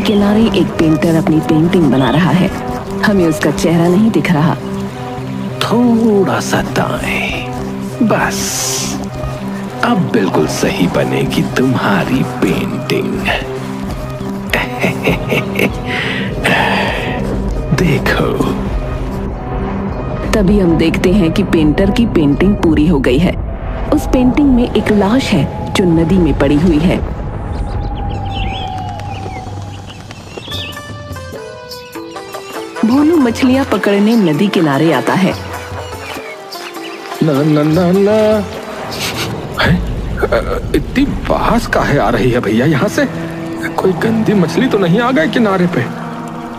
किनारे एक पेंटर अपनी पेंटिंग बना रहा है। हमें उसका चेहरा नहीं दिख रहा। थोड़ा सा दाएं, बस अब बिल्कुल सही बनेगी तुम्हारी पेंटिंग। देखो। तभी हम देखते हैं कि पेंटर की पेंटिंग पूरी हो गई है। उस पेंटिंग में एक लाश है जो नदी में पड़ी हुई है। भोलू मछलियां पकड़ने नदी किनारे आता है। ना ना ना ना, इतनी बास काहे आ रही है भैया यहाँ से? कोई गंदी मछली तो नहीं आ गई किनारे पे?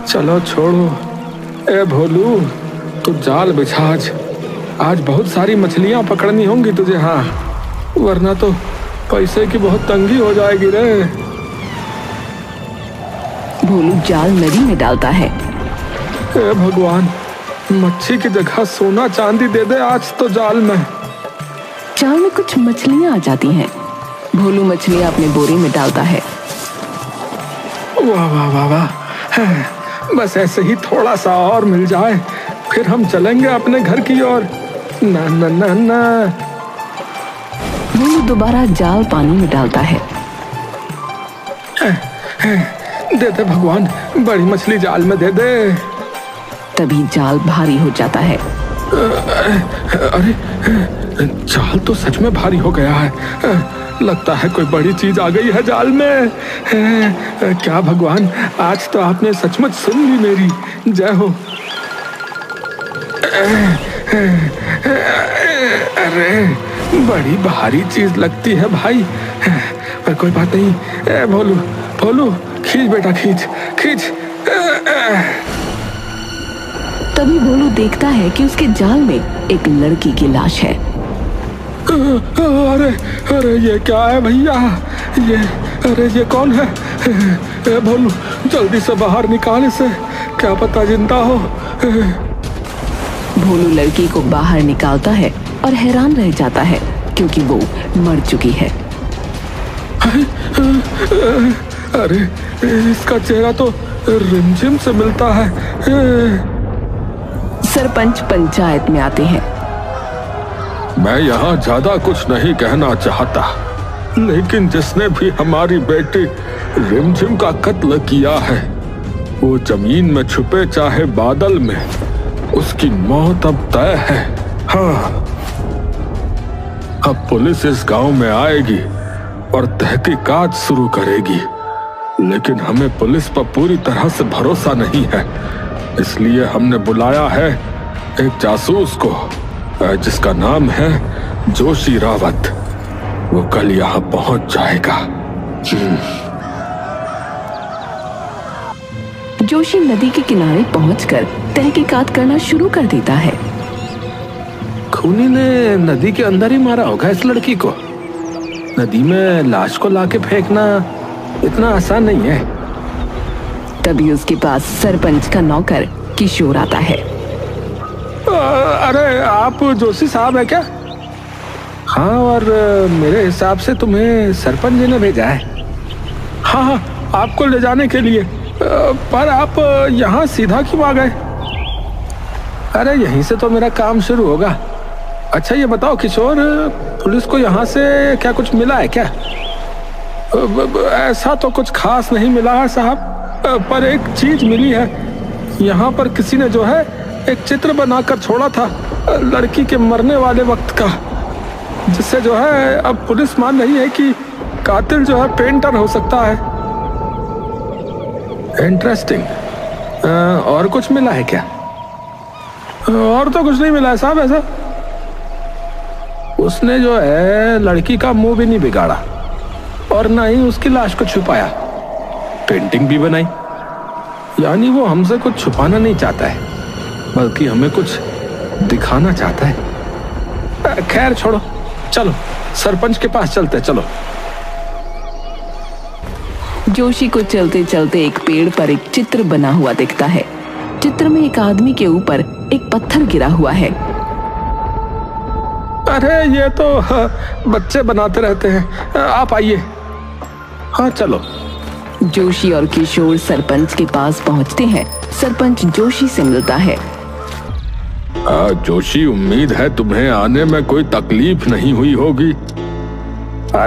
चलो छोड़ो। ए भोलू, तू जाल बिछा। आज बहुत सारी मछलियां पकड़नी होंगी तुझे। हाँ, वरना तो पैसे की बहुत तंगी हो जाएगी रे। भोलू जाल नदी में डालता है। ए भगवान, मच्छी की जगह सोना चांदी दे दे आज तो जाल में। जाल में कुछ मछलियां आ जाती हैं। भोलू मछलियां अपने बोरे में डालता है। वाह वाह वाह वाह, बस ऐसे ही थोड़ा सा और मिल जाए, फिर हम चलेंगे अपने घर की ओर। ना ना ना ना। भोलू दोबारा जाल पानी में डालता है। दे दे भगवान, बड़ी मछली जाल में दे दे। तभी जाल भारी हो जाता है। अरे, जाल तो सच में भारी हो गया है। लगता है कोई बड़ी चीज आ गई है जाल में। क्या भगवान, आज तो आपने सचमुच सुन ली मेरी। जय हो। अरे, बड़ी भारी चीज लगती है भाई, पर कोई बात नहीं। भोलू भोलू, खींच बेटा, खींच खींच। तभी भोलू देखता है कि उसके जाल में एक लड़की की लाश है। अरे अरे, ये क्या है भैया? ये कौन है? भोलू, जल्दी से बाहर निकाल इसे, क्या पता जिंदा हो। भोलू लड़की को बाहर निकालता है और हैरान रह जाता है क्योंकि वो मर चुकी है। अरे, इसका चेहरा तो रिमझिम से मिलता है। सरपंच पंचायत में आते हैं। मैं यहाँ ज्यादा कुछ नहीं कहना चाहता, लेकिन जिसने भी हमारी बेटी रिमझिम का कत्ल किया है, वो जमीन में छुपे चाहे बादल में, उसकी मौत अब तय है। हाँ, अब पुलिस इस गांव में आएगी और तहकीकात शुरू करेगी, लेकिन हमें पुलिस पर पूरी तरह से भरोसा नहीं है, इसलिए हमने बुलाया है एक जासूस को, जिसका नाम है जोशी रावत। वो कल यहाँ पहुंच जाएगा। जोशी नदी के किनारे पहुंचकर तहकीकात करना शुरू कर देता है। खूनी ने नदी के अंदर ही मारा होगा इस लड़की को। नदी में लाश को लाके फेंकना इतना आसान नहीं है। तभी उसके पास सरपंच का नौकर किशोर आता है। अरे, आप जोशी साहब है क्या? हाँ, और मेरे हिसाब से तुम्हें सरपंच जी ने भेजा है। हाँ हाँ, आपको ले जाने के लिए। पर आप यहाँ सीधा क्यों आ गए? अरे, यहीं से तो मेरा काम शुरू होगा। अच्छा, ये बताओ किशोर, पुलिस को यहाँ से क्या कुछ मिला है क्या? ऐसा तो कुछ खास नहीं मिला है साहब, पर एक चीज मिली है। यहाँ पर किसी ने जो है एक चित्र बनाकर छोड़ा था लड़की के मरने वाले वक्त का, जिससे जो है अब पुलिस मान रही है कि कातिल जो है पेंटर हो सकता है। इंटरेस्टिंग। और कुछ मिला है क्या? और तो कुछ नहीं मिला है साहब ऐसा। उसने जो है लड़की का मुंह भी नहीं बिगाड़ा और ना ही उसकी लाश को छुपाया, पेंटिंग भी बनाई। यानी वो हमसे कुछ छुपाना नहीं चाहता है, बल्कि हमें कुछ दिखाना चाहता है। खैर छोड़ो, चलो सरपंच के पास चलते। चलो। जोशी को चलते चलते एक पेड़ पर एक चित्र बना हुआ दिखता है। चित्र में एक आदमी के ऊपर एक पत्थर गिरा हुआ है। अरे, ये तो बच्चे बनाते रहते हैं। आप आइए। हाँ चलो। जोशी और किशोर सरपंच के पास पहुंचते हैं। सरपंच जोशी से मिलता है। जोशी, उम्मीद है तुम्हें आने में कोई तकलीफ नहीं हुई होगी।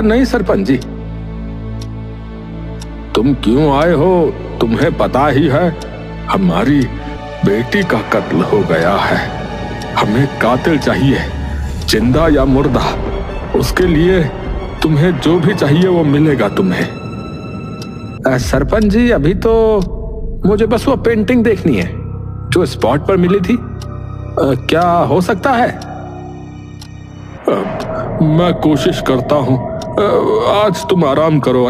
नहीं सरपंच जी। तुम क्यों आए हो तुम्हें पता ही है, हमारी बेटी का कत्ल हो गया है। हमें कातिल चाहिए, जिंदा या मुर्दा। उसके लिए तुम्हें जो भी चाहिए वो मिलेगा तुम्हें। सरपंच जी, अभी तो मुझे बस वो पेंटिंग देखनी है जो स्पॉट पर मिली थी। क्या हो सकता है? मैं कोशिश करता हूं। आज तुम आराम करो।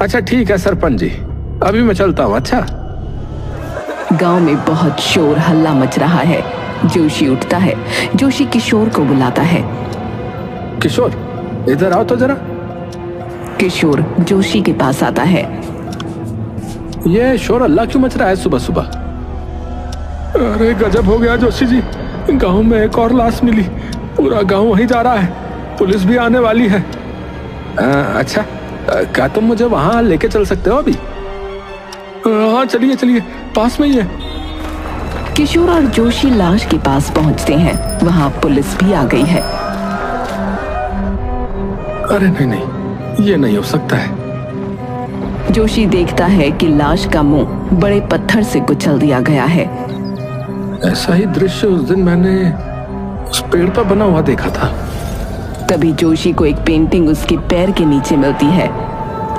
अच्छा ठीक है सरपंच जी, अभी मैं चलता हूं। अच्छा। गांव में बहुत शोर हल्ला मच रहा है। जोशी उठता है। जोशी किशोर को बुलाता है। किशोर, इधर आओ तो जरा। किशोर जोशी के पास आता है। ये शोर अल्लाह क्यों मच रहा है सुबह सुबह? अरे गजब हो गया जोशी जी, गांव में एक और लाश मिली। पूरा गांव वहीं जा रहा है, पुलिस भी आने वाली है। अच्छा, क्या तुम मुझे वहां लेके चल सकते हो अभी? हाँ चलिए चलिए, पास में ही है। किशोर और जोशी लाश के पास पहुंचते हैं। वहां पुलिस भी आ गई है। अरे नहीं, ये नहीं हो सकता है। जोशी देखता है कि लाश का मुंह बड़े पत्थर से कुचल दिया गया है। ऐसा ही दृश्य उस दिन मैंने उस पेड़ पर बना हुआ देखा था। तभी जोशी को एक पेंटिंग उसके पैर के नीचे मिलती है,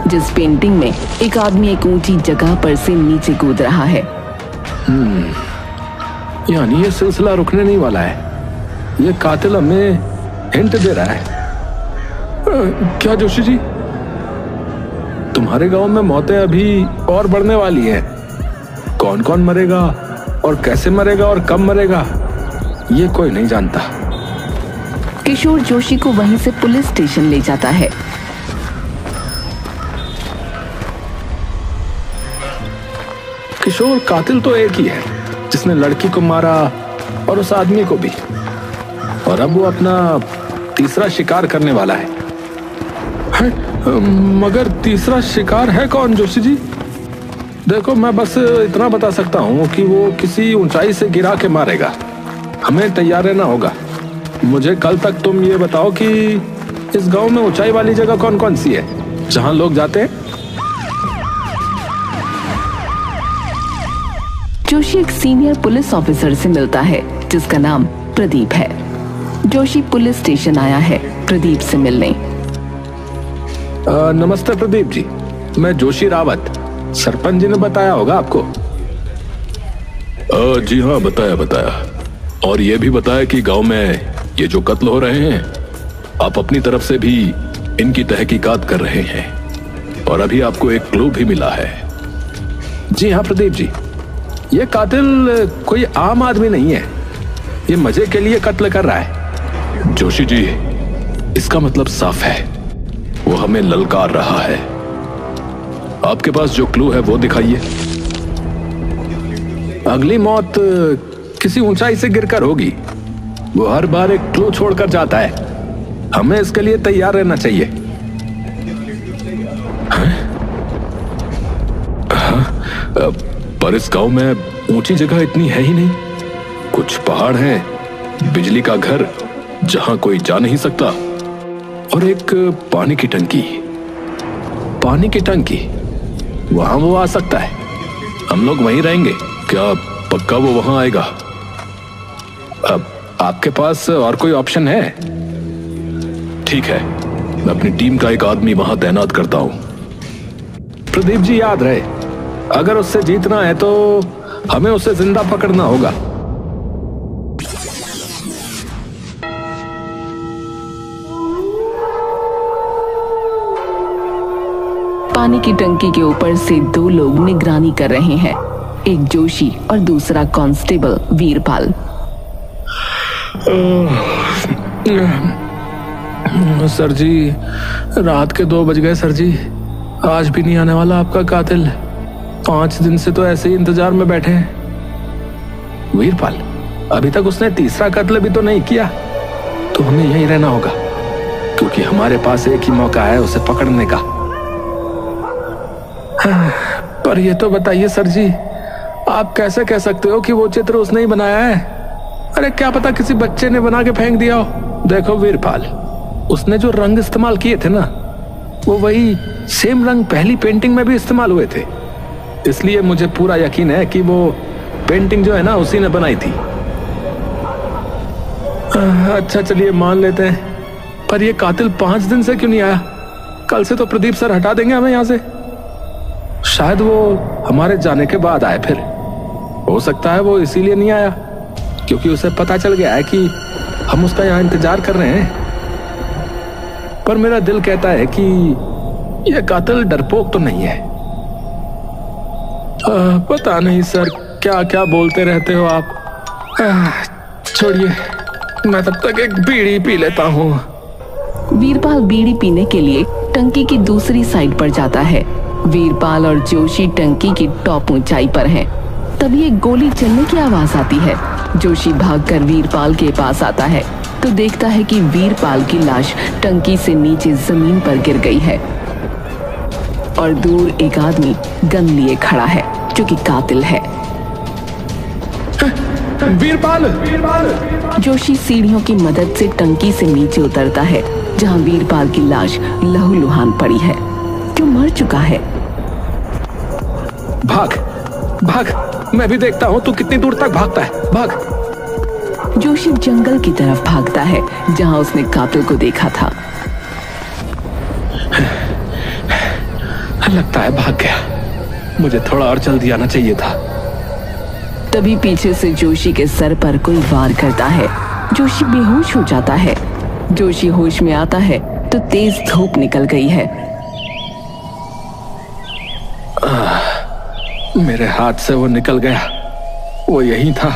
जिस पेंटिंग में एक आदमी एक ऊंची जगह पर से नीचे कूद रहा है। यानी ये सिलसिला रुकने नहीं वाला है। ये कातिल हमें हिंट दे रहा है। क्या जोशी जी, तुम्हारे गांव में मौतें अभी और बढ़ने वाली हैं। कौन कौन मरेगा और कैसे मरेगा और कब मरेगा, ये कोई नहीं जानता। किशोर जोशी को वहीं से पुलिस स्टेशन ले जाता है। किशोर, कातिल तो एक ही है जिसने लड़की को मारा और उस आदमी को भी, और अब वो अपना तीसरा शिकार करने वाला है। मगर तीसरा शिकार है कौन जोशी जी? देखो, मैं बस इतना बता सकता हूँ कि वो किसी ऊंचाई से गिरा के मारेगा। हमें तैयार रहना होगा। मुझे कल तक तुम ये बताओ कि इस गांव में ऊंचाई वाली जगह कौन कौन सी है जहां लोग जाते हैं। जोशी एक सीनियर पुलिस ऑफिसर से मिलता है जिसका नाम प्रदीप है। जोशी पुलिस स्टेशन आया है प्रदीप से मिलने। नमस्ते प्रदीप जी, मैं जोशी रावत। सरपंच जी ने बताया होगा आपको। जी हाँ, बताया। और ये भी बताया कि गांव में ये जो कत्ल हो रहे हैं, आप अपनी तरफ से भी इनकी तहकीकात कर रहे हैं, और अभी आपको एक क्लू भी मिला है। जी हाँ प्रदीप जी, ये कातिल कोई आम आदमी नहीं है। ये मजे के लिए कत्ल कर रहा है। जोशी जी, इसका मतलब साफ है, वो हमें ललकार रहा है। आपके पास जो क्लू है वो दिखाइए। अगली मौत किसी ऊंचाई से गिरकर होगी। वो हर बार एक क्लू छोड़कर जाता है। हमें इसके लिए तैयार रहना चाहिए। पर इस गांव में ऊंची जगह इतनी है ही नहीं। कुछ पहाड़ हैं, बिजली का घर जहां कोई जा नहीं सकता, और एक पानी की टंकी। पानी की टंकी, वहां वो आ सकता है। हम लोग वहीं रहेंगे। क्या पक्का वो वहां आएगा? अब आपके पास और कोई ऑप्शन है? ठीक है, मैं अपनी टीम का एक आदमी वहां तैनात करता हूं। प्रदीप जी, याद रहे, अगर उससे जीतना है तो हमें उसे जिंदा पकड़ना होगा। पानी की टंकी के ऊपर से दो लोग निगरानी कर रहे हैं, एक जोशी और दूसरा कांस्टेबल वीरपाल। सर जी, रात के 2 बज गए सर जी। आज भी नहीं आने वाला आपका कातिल। 5 दिन से तो ऐसे ही इंतजार में बैठे हैं। वीरपाल, अभी तक उसने तीसरा कत्ल भी तो नहीं किया। तो हमें यहीं रहना होगा, क्योंकि हमारे पास एक ही मौका है उसे पकड़ने का। पर ये तो बताइए सर जी, आप कैसे कह सकते हो कि वो चित्र उसने ही बनाया है? अरे क्या पता किसी बच्चे ने बना के फेंक दिया हो। देखो वीरपाल, उसने जो रंग इस्तेमाल किए थे ना, वो वही सेम रंग पहली पेंटिंग में भी इस्तेमाल हुए थे। इसलिए मुझे पूरा यकीन है कि वो पेंटिंग जो है ना, उसी ने बनाई थी। अच्छा चलिए मान लेते हैं, पर ये कातिल 5 दिन से क्यों नहीं आया? कल से तो प्रदीप सर हटा देंगे हमें यहाँ से। शायद वो हमारे जाने के बाद आए। फिर हो सकता है वो इसीलिए नहीं आया क्योंकि उसे पता चल गया है कि हम उसका यहाँ इंतजार कर रहे हैं। पर मेरा दिल कहता है कि यह कातिल डरपोक तो नहीं है। पता नहीं सर, क्या क्या बोलते रहते हो आप। छोड़िए, मैं तब तक एक बीड़ी पी लेता हूँ। वीरपाल बीड़ी पीने के लिए टंकी की दूसरी साइड पर जाता है। वीरपाल और जोशी टंकी की टॉप ऊंचाई पर हैं। तभी एक गोली चलने की आवाज आती है। जोशी भागकर वीरपाल के पास आता है तो देखता है कि वीरपाल की लाश टंकी से नीचे जमीन पर गिर गई है और दूर एक आदमी गन लिए खड़ा है जो कि कातिल है। वीरपाल! जोशी सीढ़ियों की मदद से टंकी से नीचे उतरता है जहां वीरपाल की लाश लहूलुहान पड़ी है, जो मर चुका है। भाग भाग, मैं भी देखता हूँ तू कितनी दूर तक भागता है। भाग। जोशी जंगल की तरफ भागता है जहां उसने कातिल को देखा था। लगता है भाग गया। मुझे थोड़ा और जल्दी आना चाहिए था। तभी पीछे से जोशी के सर पर कोई वार करता है। जोशी बेहोश हो जाता है। जोशी होश में आता है तो तेज धूप निकल गई है। मेरे हाथ से वो निकल गया, वो यही था।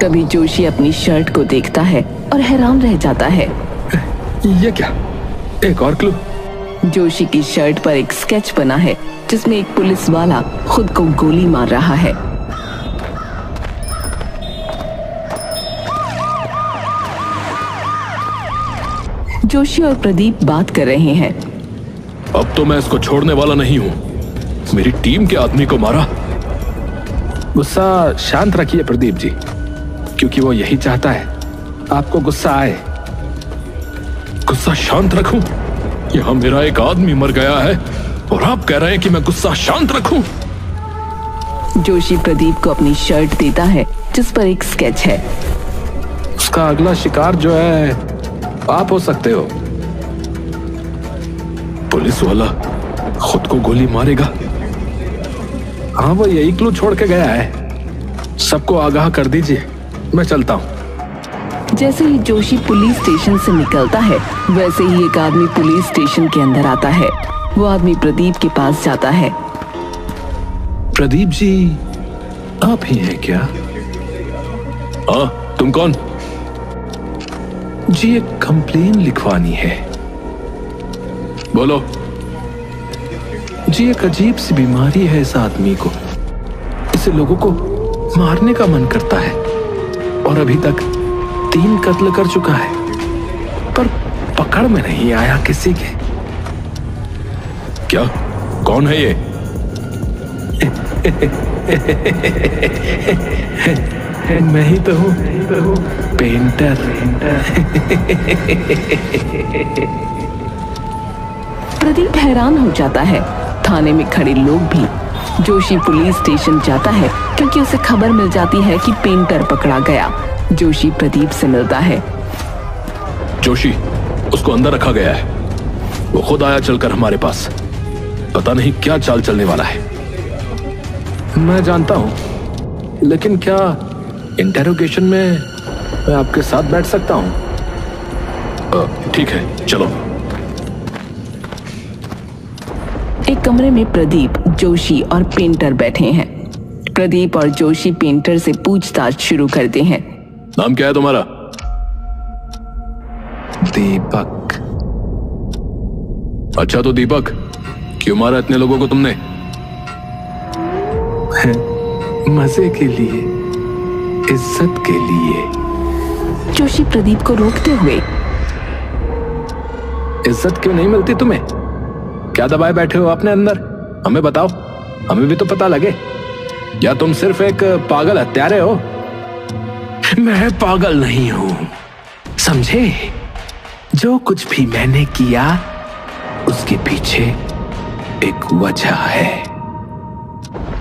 तभी जोशी अपनी शर्ट को देखता है और हैरान रह जाता है। ये क्या? एक और क्लू। जोशी की शर्ट पर एक स्केच बना है जिसमें एक पुलिस वाला खुद को गोली मार रहा है। जोशी और प्रदीप बात कर रहे हैं। अब तो मैं इसको छोड़ने वाला नहीं हूं। मेरी टीम के आदमी को मारा। गुस्सा शांत रखिए प्रदीप जी, क्योंकि वो यही चाहता है आपको गुस्सा आए। गुस्सा शांत रखूं? यहाँ मेरा एक आदमी मर गया है और आप कह रहे हैं कि मैं गुस्सा शांत रखूं? जोशी प्रदीप को अपनी शर्ट देता है जिस पर एक स्केच है। उसका अगला शिकार जो है आप हो सकते हो। पुलिस वाला खुद को गोली मारेगा? हाँ, वो यही क्लू छोड़ के गया है। सबको आगाह कर दीजिए, मैं चलता हूँ। जैसे ही जोशी पुलिस स्टेशन से निकलता है वैसे ही एक आदमी पुलिस स्टेशन के अंदर आता है। वो आदमी प्रदीप के पास जाता है। प्रदीप जी, आप ही हैं क्या? हाँ, तुम कौन? जी, एक कंप्लेन लिखवानी है। बोलो। जी, एक अजीब सी बीमारी है इस आदमी को। इसे लोगों को मारने का मन करता है और अभी तक 3 कत्ल कर चुका है, पर पकड़ में नहीं आया किसी के। क्या? कौन है ये? मैं ही तो हूँ, पेंटर। प्रदीप हैरान हो जाता है। थाने में खड़े लोग भी। जोशी पुलिस स्टेशन जाता है क्योंकि उसे खबर मिल जाती है कि पेंटर पकड़ा गया। जोशी प्रदीप से मिलता है। जोशी, उसको अंदर रखा गया है। वो खुद आया चलकर हमारे पास। पता नहीं क्या चाल चलने वाला है। मैं जानता हूं, लेकिन क्या इंटेरोगेशन में मैं आपके साथ बैठ सकता हूं? ठीक है, चलो। एक कमरे में प्रदीप, जोशी और पेंटर बैठे हैं। प्रदीप और जोशी पेंटर से पूछताछ शुरू करते हैं। नाम क्या है तुम्हारा? दीपक। अच्छा, तो दीपक, क्यों मारा इतने लोगों को तुमने? मजे के लिए, इज्जत के लिए। जोशी प्रदीप को रोकते हुए। इज्जत क्यों नहीं मिलती तुम्हें? क्या दबाए बैठे हो अपने अंदर? हमें बताओ, हमें भी तो पता लगे। या तुम सिर्फ एक पागल हत्यारे हो? मैं पागल नहीं हूं, समझे? जो कुछ भी मैंने किया उसके पीछे एक वजह है।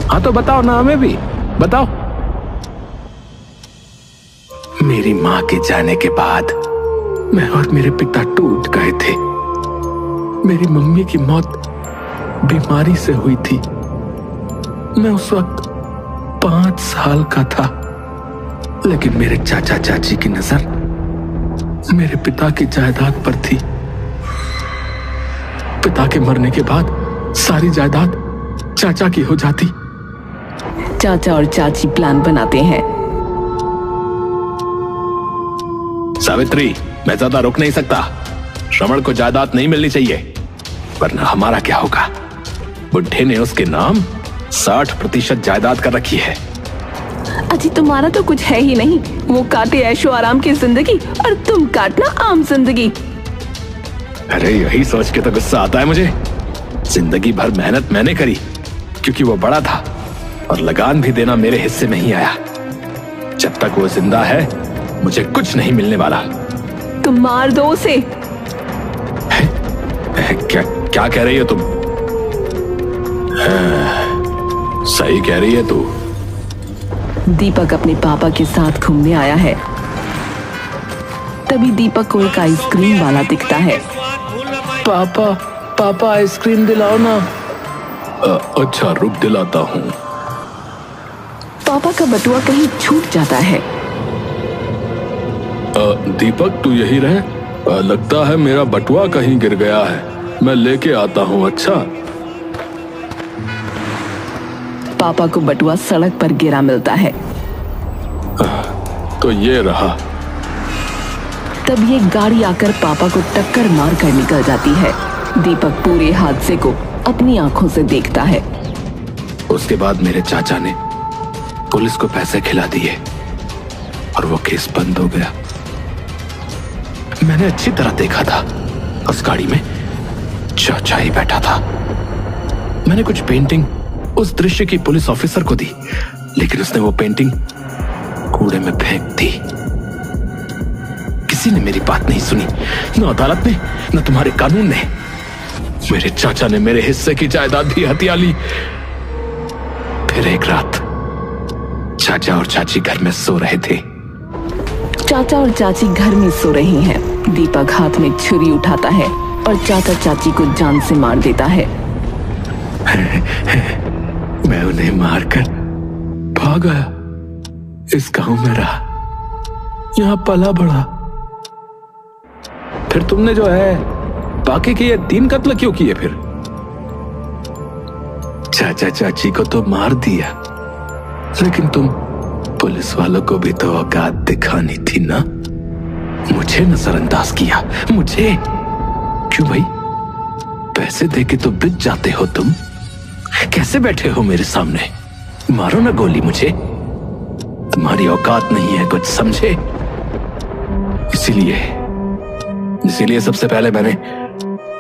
हाँ तो बताओ ना, हमें भी बताओ। मेरी मां के जाने के बाद मैं और मेरे पिता टूट गए थे। मेरी मम्मी की मौत बीमारी से हुई थी। मैं उस वक्त 5 साल का था, लेकिन मेरे चाचा चाची की नजर मेरे पिता की जायदाद पर थी। पिता के मरने के बाद सारी जायदाद चाचा की हो जाती। चाचा और चाची प्लान बनाते हैं। सावित्री, मैं ज्यादा रुक नहीं सकता। श्रवण को जायदाद नहीं मिलनी चाहिए, वरना हमारा क्या होगा? बुढ़े ने उसके नाम 60% जायदाद कर रखी है। अजी तुम्हारा तो कुछ है ही नहीं। वो काटे ऐशो आराम की जिंदगी और तुम काटना आम जिंदगी। अरे यही सोच के तो गुस्सा आता है मुझे। जिंदगी भर मेहनत मैंने करी क्योंकि वो बड़ा था, और लगान भी देना मेरे हिस्से में ही आया। जब तक वो जिंदा है मुझे कुछ नहीं मिलने वाला। तुम मार दो उसे। क्या कह रही हो तुम? सही कह रही है तू। दीपक अपने पापा के साथ घूमने आया है। तभी दीपक को एक आइसक्रीम वाला दिखता है। पापा, पापा आइसक्रीम दिलाओ ना। अच्छा रुक, दिलाता हूँ। पापा का बटुआ कहीं छूट जाता है। दीपक तू यही रहे। लगता है मेरा बटुआ कहीं गिर गया है, मैं लेके आता हूँ। अच्छा। पापा को बटुआ सड़क पर गिरा मिलता है। तो ये रहा। तब ये गाड़ी आकर पापा को टक्कर मार कर निकल जाती है। दीपक पूरे हादसे को अपनी आंखों से देखता है। उसके बाद मेरे चाचा ने पुलिस को पैसे खिला दिए और वो केस बंद हो गया। मैंने अच्छी तरह देखा था, उस गाड़ी में चाचा ही बैठा था। मैंने कुछ पेंटिंग उस दृश्य की पुलिस ऑफिसर को दी, लेकिन उसने वो पेंटिंग कूड़े में फेंक दी। किसी ने मेरी बात नहीं सुनी, न अदालत ने न तुम्हारे कानून ने। मेरे चाचा ने मेरे हिस्से की जायदाद भी हथिया ली। फिर एक रात चाचा और चाची घर में सो रहे थे। चाचा और चाची घर में सो रही हैं। दीपक हाथ में छुरी उठाता है और चाचा चाची को जान से मार देता है। मैं उन्हें मारकर भाग आया। इस गांव में रहा, यहां पला बढ़ा। फिर तुमने जो है बाकी के ये 3 कत्ल क्यों किए? फिर चाचा चाची को तो मार दिया, लेकिन तुम पुलिस वालों को भी तो औकात दिखानी थी ना। मुझे नजरअंदाज किया। मुझे क्यों भाई? पैसे देके तो बिक जाते हो तुम। कैसे बैठे हो मेरे सामने? मारो ना गोली मुझे। तुम्हारी औकात नहीं है कुछ, समझे? इसीलिए सबसे पहले मैंने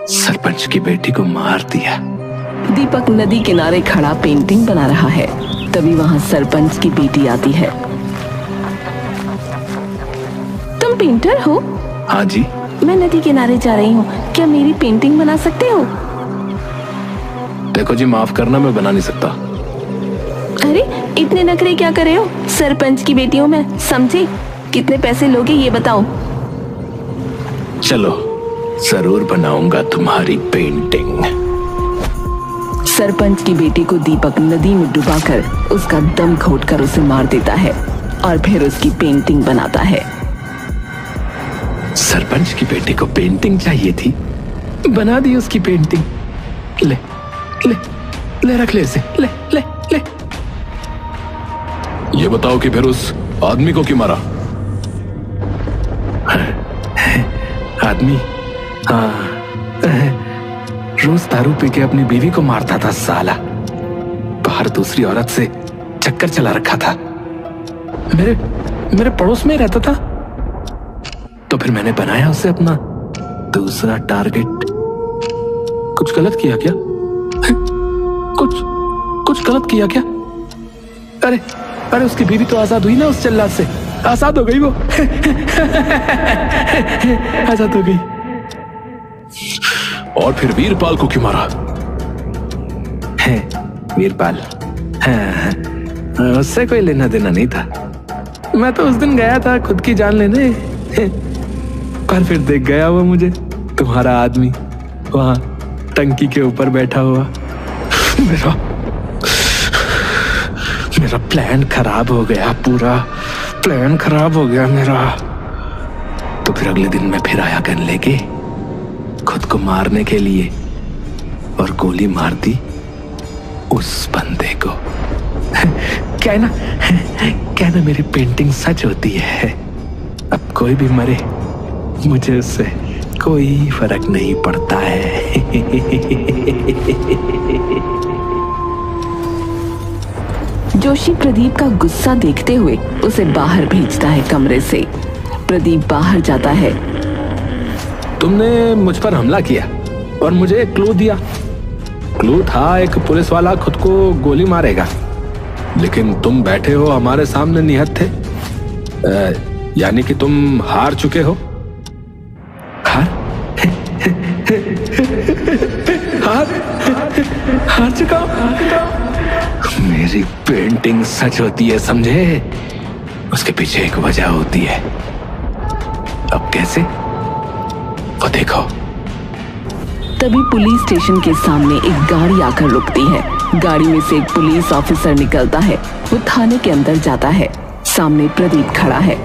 सरपंच की बेटी को मार दिया। दीपक नदी किनारे खड़ा पेंटिंग बना रहा है। तभी वहां सरपंच की बेटी आती है। तुम पेंटर हो? हाँ जी। मैं नदी किनारे जा रही हूँ, क्या मेरी पेंटिंग बना सकते हो? देखो जी, माफ करना, मैं बना नहीं सकता। अरे इतने नखरे क्या कर रहे हो? सरपंच की बेटी हूँ मैं, समझे? कितने पैसे लोगे ये बताओ। चलो, जरूर बनाऊंगा तुम्हारी पेंटिंग। सरपंच की बेटी को दीपक नदी में डुबाकर उसका दम घोटकर उसे मार देता है और फिर उसकी पेंटिंग बनाता है। सरपंच की बेटी को पेंटिंग चाहिए थी, बना दी उसकी पेंटिंग। ले ले ले, रख ले इसे, ले ले ले। ये बताओ कि फिर उस आदमी को क्यों मारा? आदमी? हाँ, रोज दारू पी के अपनी बीवी को मारता था साला। बाहर दूसरी औरत से चक्कर चला रखा था। मेरे पड़ोस में ही रहता था। तो फिर मैंने बनाया उसे अपना दूसरा टारगेट। कुछ गलत किया क्या? कुछ कुछ गलत किया क्या? अरे अरे उसकी बीवी तो आजाद हुई ना उस जल्लाद से, आजाद हो गई वो। आजाद हो गई। और फिर वीरपाल को क्यों मारा? है वीरपाल, हाँ, उससे कोई लेना देना नहीं था। मैं तो उस दिन गया था खुद की जान लेने, पर फिर देख गया वो मुझे, तुम्हारा आदमी वहां टंकी के ऊपर बैठा हुआ। मेरा प्लान खराब हो गया, पूरा प्लान खराब हो गया मेरा। तो फिर अगले दिन मैं फिर आया गन लेके खुद को मारने के लिए, और गोली मार दी उस बंदे को। क्या है ना मेरी पेंटिंग सच होती है। अब कोई भी मरे मुझे उससे कोई फर्क नहीं पड़ता है। जोशी प्रदीप का गुस्सा देखते हुए उसे बाहर भेजता है कमरे से। प्रदीप बाहर जाता है। तुमने मुझ पर हमला किया और मुझे एक क्लू दिया। क्लू था एक पुलिस वाला खुद को गोली मारेगा, लेकिन तुम बैठे हो हमारे सामने निहत्थे, यानी कि तुम हार चुके हो। हार चुका हूं। मेरी पेंटिंग सच होती है, समझे? उसके पीछे एक वजह होती है। अब कैसे, वो देखो। तभी पुलिस स्टेशन के सामने एक गाड़ी आकर रुकती है। गाड़ी में से एक पुलिस ऑफिसर निकलता है। वो थाने के अंदर जाता है। सामने प्रदीप खड़ा है।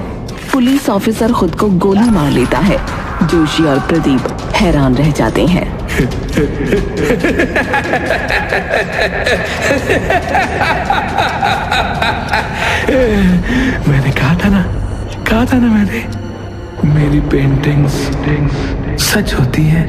पुलिस ऑफिसर खुद को गोली मार लेता है। जोशी और प्रदीप हैरान रह जाते हैं। मैंने कहा था ना मैंने, मेरी पेंटिंग्स सच होती है।